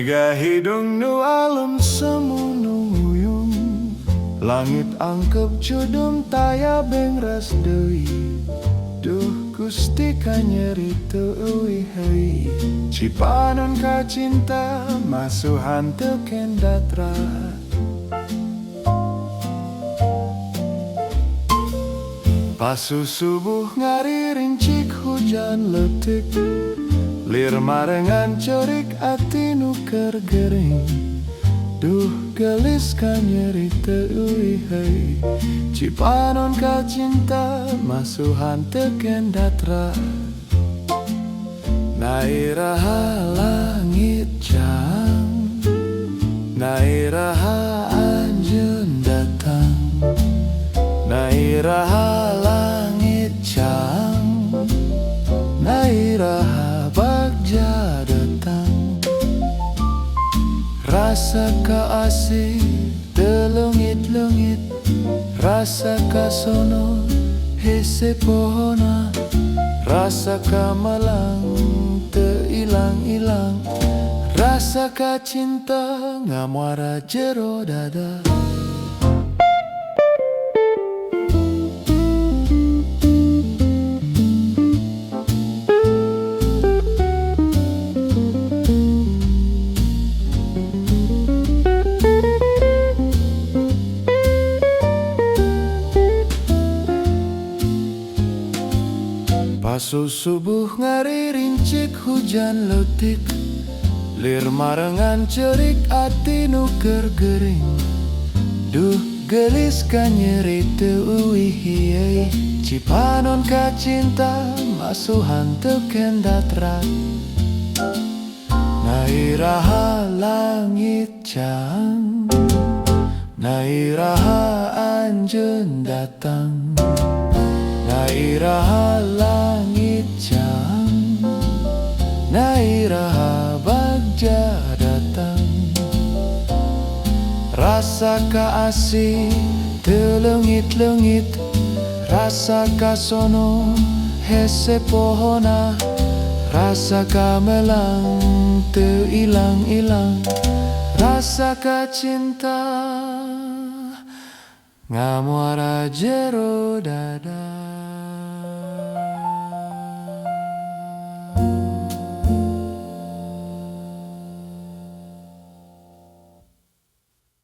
Mega hidung nu alem semu nu nguyung, langit angkep judum taya bengras deui. Duh Gusti kanyeri teu euih heui, cipanon ka cinta masuhan teu kendatra. Pasu subuh ngariring hujan letik, lir marengan cerik ati nu keur gering. Duh gelis kanyeri teu euih heui, cipanon ka cinta masuhan teu kendatra. Nairaha langit jang, nairaha anjeun datang, nairaha langit jang, nairaha bagja datang. Rasa ka asih telungit-lungit, rasa ka sono hese pohona, rasa ka malang teu ilang-ilang, rasa ka cinta ngamuara jero dada. Pasu subuh ngariring hujan letik, lir marengan cerik ati nu keur gering. Duh gelis kanyeri teu euih heui, cipanon ka cinta masuhan teu kendatra. Nairaha langit jang, nairaha anjeun datang, nairaha langit jang, nairaha bagja datang. Rasa ka asih telengit-lengit, rasa ka sono hese pohona, rasa ka melang teu ilang-ilang, rasa ka cinta ngamuara jero dada.